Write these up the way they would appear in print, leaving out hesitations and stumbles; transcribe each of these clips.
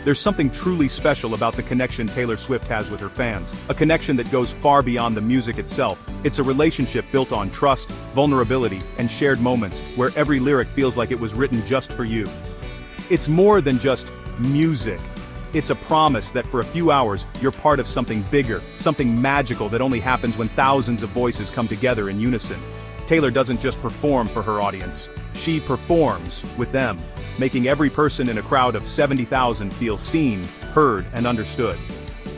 There's something truly special about the connection Taylor Swift has with her fans, a connection that goes far beyond the music itself. It's a relationship built on trust, vulnerability, and shared moments, where every lyric feels like it was written just for you. It's more than just music. It's a promise that for a few hours, you're part of something bigger, something magical that only happens when thousands of voices come together in unison. Taylor doesn't just perform for her audience, she performs with them, making every person in a crowd of 70,000 feel seen, heard, and understood.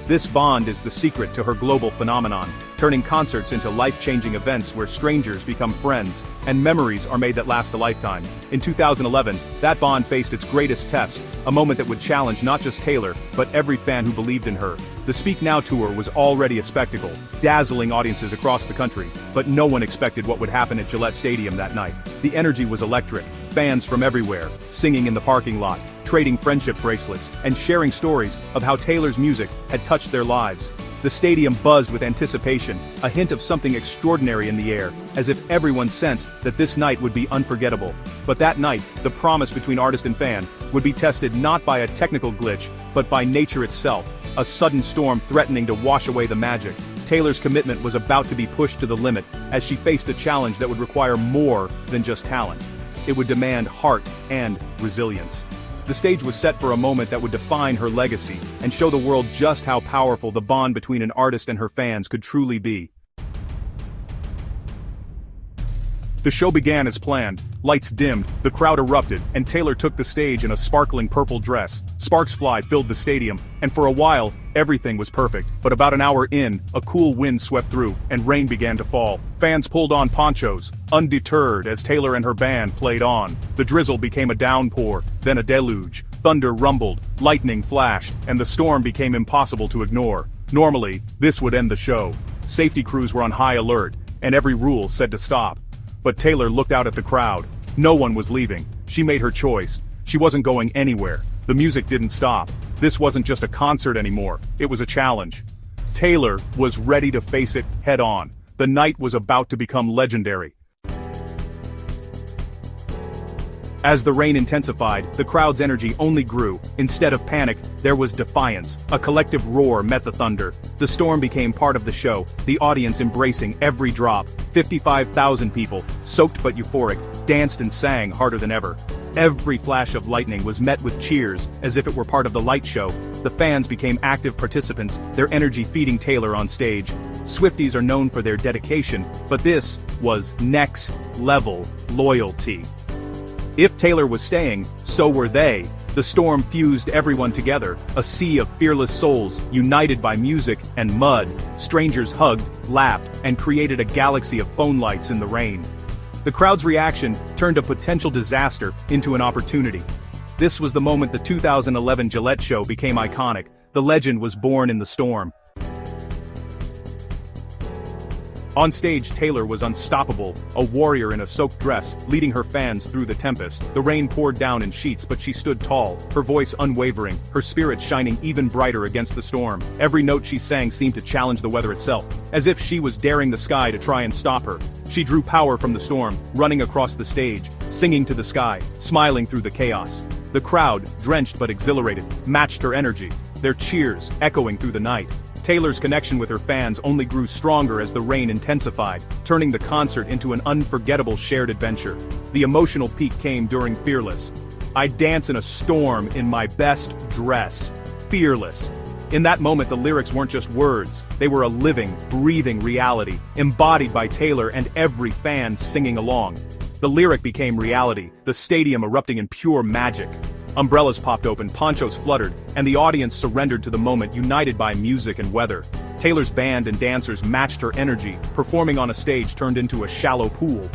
This bond is the secret to her global phenomenon, turning concerts into life-changing events where strangers become friends, and memories are made that last a lifetime. In 2011, that bond faced its greatest test, a moment that would challenge not just Taylor, but every fan who believed in her. The Speak Now tour was already a spectacle, dazzling audiences across the country, but no one expected what would happen at Gillette Stadium that night. The energy was electric, fans from everywhere, singing in the parking lot, trading friendship bracelets, and sharing stories of how Taylor's music had touched their lives. The stadium buzzed with anticipation, a hint of something extraordinary in the air, as if everyone sensed that this night would be unforgettable. But that night, the promise between artist and fan would be tested not by a technical glitch, but by nature itself, a sudden storm threatening to wash away the magic. Taylor's commitment was about to be pushed to the limit, as she faced a challenge that would require more than just talent. It would demand heart and resilience. The stage was set for a moment that would define her legacy, and show the world just how powerful the bond between an artist and her fans could truly be. The show began as planned, lights dimmed, the crowd erupted, and Taylor took the stage in a sparkling purple dress. Sparks filled the stadium, and for a while, everything was perfect. But about an hour in, a cool wind swept through, and rain began to fall. Fans pulled on ponchos, undeterred as Taylor and her band played on. The drizzle became a downpour, then a deluge. Thunder rumbled, lightning flashed, and the storm became impossible to ignore. Normally, this would end the show. Safety crews were on high alert, and every rule said to stop. But Taylor looked out at the crowd. No one was leaving. She made her choice. She wasn't going anywhere. The music didn't stop. This wasn't just a concert anymore. It was a challenge. Taylor was ready to face it head on. The night was about to become legendary. As the rain intensified, the crowd's energy only grew. Instead of panic, there was defiance. A collective roar met the thunder. The storm became part of the show, the audience embracing every drop. 55,000 people, soaked but euphoric, danced and sang harder than ever. Every flash of lightning was met with cheers, as if it were part of the light show. The fans became active participants, their energy feeding Taylor on stage. Swifties are known for their dedication, but this was next-level loyalty. If Taylor was staying, so were they. The storm fused everyone together, a sea of fearless souls, united by music and mud. Strangers hugged, laughed, and created a galaxy of phone lights in the rain. The crowd's reaction turned a potential disaster into an opportunity. This was the moment the 2011 Gillette show became iconic. The legend was born in the storm. On stage, Taylor was unstoppable, a warrior in a soaked dress, leading her fans through the tempest. The rain poured down in sheets, but she stood tall, her voice unwavering, her spirit shining even brighter against the storm. Every note she sang seemed to challenge the weather itself, as if she was daring the sky to try and stop her. She drew power from the storm, running across the stage, singing to the sky, smiling through the chaos. The crowd, drenched but exhilarated, matched her energy, their cheers echoing through the night. Taylor's connection with her fans only grew stronger as the rain intensified, turning the concert into an unforgettable shared adventure. The emotional peak came during Fearless. I dance in a storm in my best dress. Fearless. In that moment, the lyrics weren't just words, they were a living, breathing reality, embodied by Taylor and every fan singing along. The lyric became reality, the stadium erupting in pure magic. Umbrellas popped open, ponchos fluttered, and the audience surrendered to the moment, united by music and weather. Taylor's band and dancers matched her energy, performing on a stage turned into a shallow pool.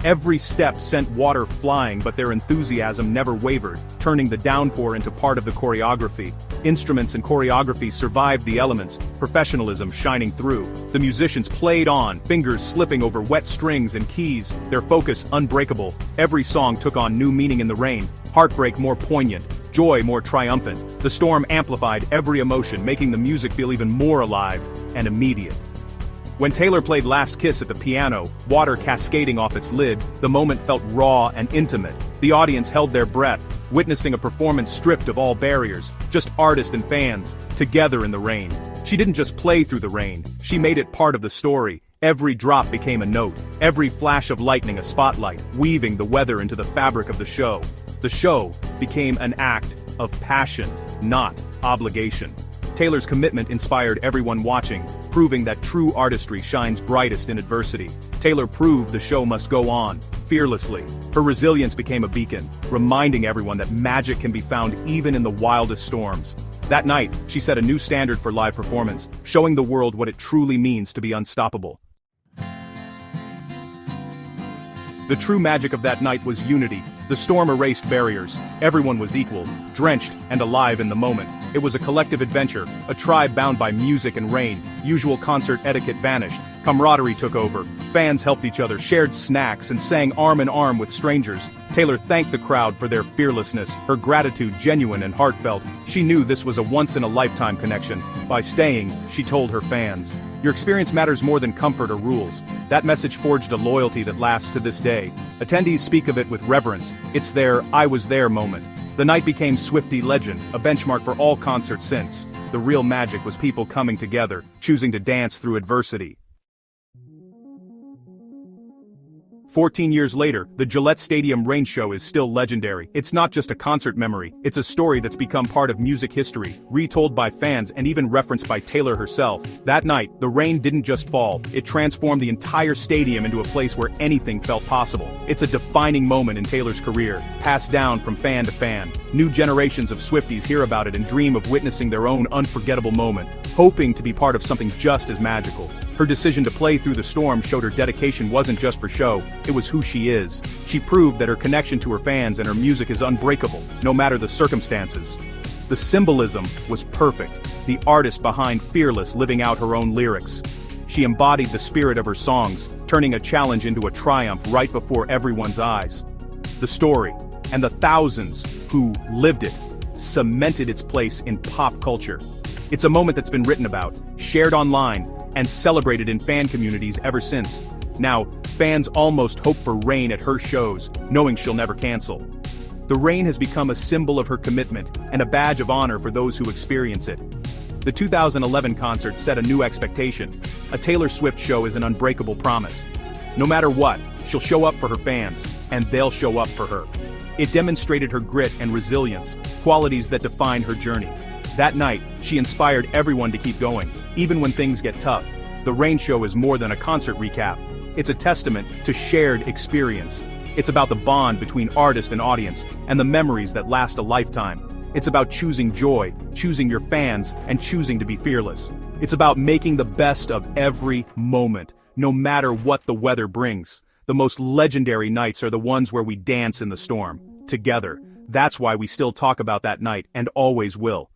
Every step sent water flying, but their enthusiasm never wavered, turning the downpour into part of the choreography. Instruments and choreography survived the elements, professionalism shining through. The musicians played on, fingers slipping over wet strings and keys, their focus unbreakable. Every song took on new meaning in the rain, heartbreak more poignant, joy more triumphant. The storm amplified every emotion, making the music feel even more alive and immediate. When Taylor played Last Kiss at the piano, water cascading off its lid, the moment felt raw and intimate. The audience held their breath, witnessing a performance stripped of all barriers, just artists and fans, together in the rain. She didn't just play through the rain, she made it part of the story. Every drop became a note, every flash of lightning a spotlight, weaving the weather into the fabric of the show. The show became an act of passion, not obligation. Taylor's commitment inspired everyone watching, proving that true artistry shines brightest in adversity. Taylor proved the show must go on, fearlessly. Her resilience became a beacon, reminding everyone that magic can be found even in the wildest storms. That night, she set a new standard for live performance, showing the world what it truly means to be unstoppable. The true magic of that night was unity. The storm erased barriers. Everyone was equal, drenched, and alive in the moment. It was a collective adventure, a tribe bound by music and rain. Usual concert etiquette vanished. Camaraderie took over. Fans helped each other, shared snacks, and sang arm in arm with strangers. Taylor thanked the crowd for their fearlessness, her gratitude genuine and heartfelt. She knew this was a once-in-a-lifetime connection. By staying, she told her fans, "Your experience matters more than comfort or rules." That message forged a loyalty that lasts to this day. Attendees speak of it with reverence. It's their "I was there" moment. The night became Swiftie legend, a benchmark for all concerts since. The real magic was people coming together, choosing to dance through adversity. 14 years later, the Gillette Stadium rain show is still legendary. It's not just a concert memory, it's a story that's become part of music history, retold by fans and even referenced by Taylor herself. That night, the rain didn't just fall, it transformed the entire stadium into a place where anything felt possible. It's a defining moment in Taylor's career, passed down from fan to fan. New generations of Swifties hear about it and dream of witnessing their own unforgettable moment, hoping to be part of something just as magical. Her decision to play through the storm showed her dedication wasn't just for show, it was who she is. She proved that her connection to her fans and her music is unbreakable, no matter the circumstances. The symbolism was perfect, the artist behind Fearless living out her own lyrics. She embodied the spirit of her songs, turning a challenge into a triumph right before everyone's eyes. The story, and the thousands who lived it, cemented its place in pop culture. It's a moment that's been written about, shared online, and celebrated in fan communities ever since. Now, fans almost hope for rain at her shows, knowing she'll never cancel. The rain has become a symbol of her commitment, and a badge of honor for those who experience it. The 2011 concert set a new expectation. A Taylor Swift show is an unbreakable promise. No matter what, she'll show up for her fans, and they'll show up for her. It demonstrated her grit and resilience, qualities that define her journey. That night, she inspired everyone to keep going, even when things get tough. The rain show is more than a concert recap. It's a testament to shared experience. It's about the bond between artist and audience, and the memories that last a lifetime. It's about choosing joy, choosing your fans, and choosing to be fearless. It's about making the best of every moment, no matter what the weather brings. The most legendary nights are the ones where we dance in the storm, together. That's why we still talk about that night, and always will.